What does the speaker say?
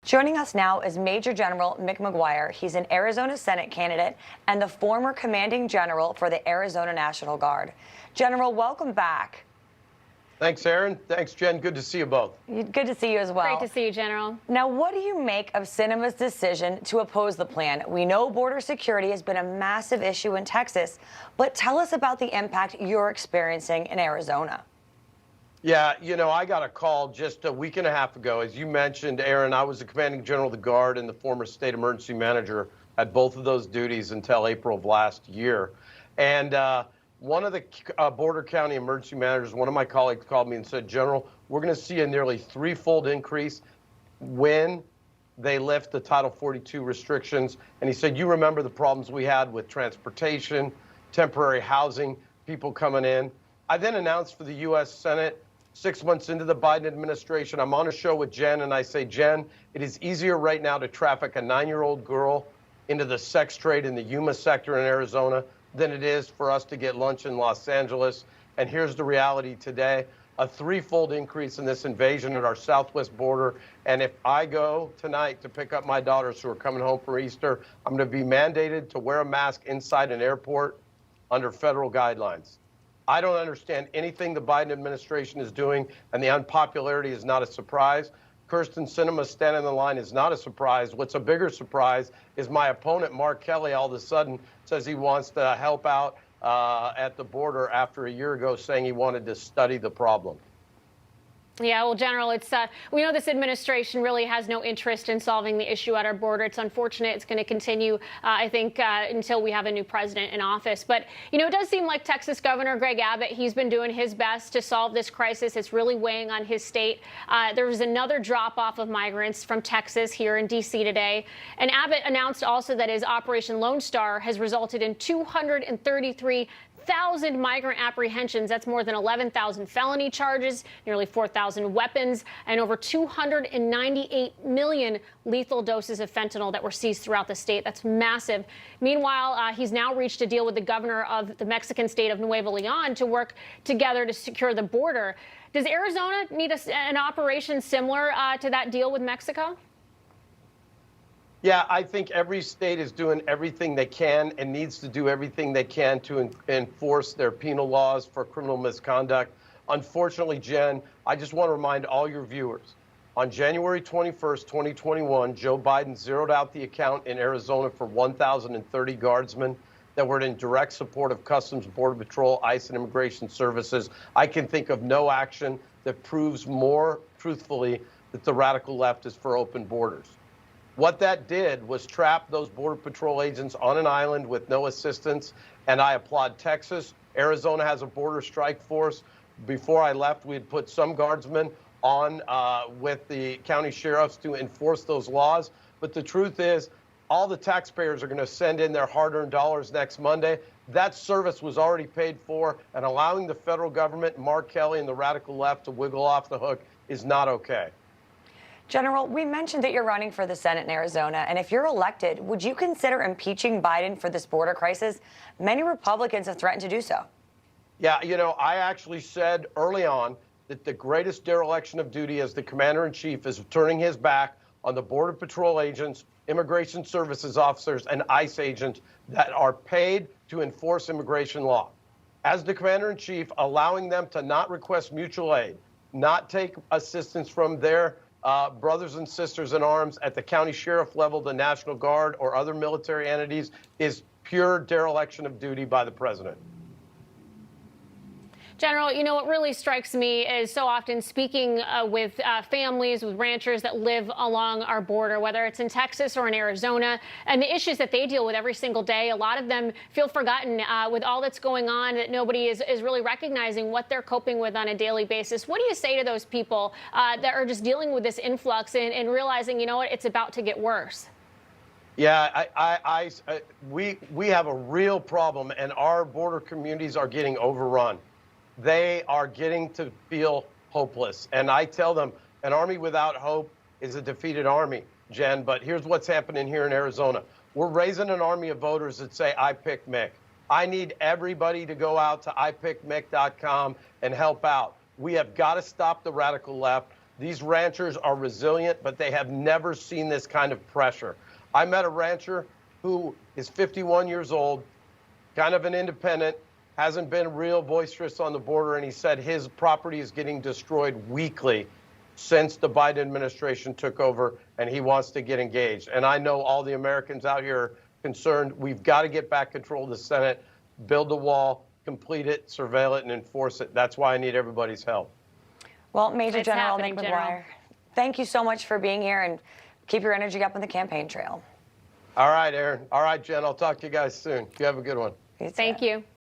Joining us now is Major General Mick McGuire. He's an Arizona Senate candidate and the former commanding general for the Arizona National Guard. General, welcome back. Thanks, Aaron. Thanks, Jen. Good to see you both. Good to see you as well. Great to see you, General. Now, what do you make of Sinema's decision to oppose the plan? We know border security has been a massive issue in Texas, but tell us about the impact you're experiencing in Arizona. Yeah, I got a call just a week and a half ago. As you mentioned, Aaron, I was the commanding general of the Guard and the former state emergency manager, had both of those duties until April of last year. And one of the border county emergency managers, one of my colleagues called me and said, General, we're going to see a nearly threefold increase when they lift the Title 42 restrictions. And he said, you remember the problems we had with transportation, temporary housing, people coming in. I then announced for the U.S. Senate 6 months into the Biden administration, I'm on a show with Jen, and I say, Jen, it is easier right now to traffic a 9-year-old girl into the sex trade in the Yuma sector in Arizona than it is for us to get lunch in Los Angeles. And here's the reality today, a threefold increase in this invasion at our southwest border. And if I go tonight to pick up my daughters who are coming home for Easter, I'm going to be mandated to wear a mask inside an airport under federal guidelines. I don't understand anything the Biden administration is doing, and the unpopularity is not a surprise. Kyrsten Sinema standing in the line is not a surprise. What's a bigger surprise is my opponent, Mark Kelly, all of a sudden says he wants to help out at the border after a year ago saying he wanted to study the problem. Yeah, well, General, we know this administration really has no interest in solving the issue at our border. It's unfortunate. It's going to continue, I think, until we have a new president in office. But, it does seem like Texas Governor Greg Abbott, he's been doing his best to solve this crisis. It's really weighing on his state. There was another drop-off of migrants from Texas here in D.C. today. And Abbott announced also that his Operation Lone Star has resulted in 233,000 migrant apprehensions. That's more than 11,000 felony charges, nearly 4,000 weapons, and over 298 million lethal doses of fentanyl that were seized throughout the state. That's massive. Meanwhile, he's now reached a deal with the governor of the Mexican state of Nuevo León to work together to secure the border. Does Arizona need an operation similar to that deal with Mexico? Yeah, I think every state is doing everything they can and needs to do everything they can to enforce their penal laws for criminal misconduct. Unfortunately, Jen, I just want to remind all your viewers, on January 21st, 2021, Joe Biden zeroed out the account in Arizona for 1,030 guardsmen that were in direct support of Customs, Border Patrol, ICE, and Immigration Services. I can think of no action that proves more truthfully that the radical left is for open borders. What that did was trap those Border Patrol agents on an island with no assistance, and I applaud Texas. Arizona has a border strike force. Before I left, we had put some guardsmen on with the county sheriffs to enforce those laws. But the truth is, all the taxpayers are going to send in their hard-earned dollars next Monday. That service was already paid for, and allowing the federal government, Mark Kelly, and the radical left to wiggle off the hook is not okay. General, we mentioned that you're running for the Senate in Arizona, and if you're elected, would you consider impeaching Biden for this border crisis? Many Republicans have threatened to do so. Yeah, I actually said early on that the greatest dereliction of duty as the commander-in-chief is turning his back on the Border Patrol agents, Immigration Services officers, and ICE agents that are paid to enforce immigration law. As the commander-in-chief, allowing them to not request mutual aid, not take assistance from their brothers and sisters in arms at the county sheriff level, the National Guard, or other military entities is pure dereliction of duty by the president. General, what really strikes me is so often speaking with families, with ranchers that live along our border, whether it's in Texas or in Arizona, and the issues that they deal with every single day. A lot of them feel forgotten with all that's going on, that nobody is really recognizing what they're coping with on a daily basis. What do you say to those people that are just dealing with this influx and realizing, it's about to get worse? Yeah, we have a real problem, and our border communities are getting overrun. They are getting to feel hopeless. And I tell them an army without hope is a defeated army, Jen. But here's what's happening here in Arizona. We're raising an army of voters that say, I pick Mick. I need everybody to go out to ipickmick.com and help out. We have got to stop the radical left. These ranchers are resilient, but they have never seen this kind of pressure. I met a rancher who is 51 years old, kind of an independent, hasn't been real boisterous on the border, and he said his property is getting destroyed weekly since the Biden administration took over, and he wants to get engaged. And I know all the Americans out here are concerned. We've got to get back control of the Senate, build the wall, complete it, surveil it, and enforce it. That's why I need everybody's help. Well, Major It's General happening, Nick General. McGuire, thank you so much for being here, and keep your energy up on the campaign trail. All right, Aaron. All right, Jen. I'll talk to you guys soon. You have a good one. You too. Thank you.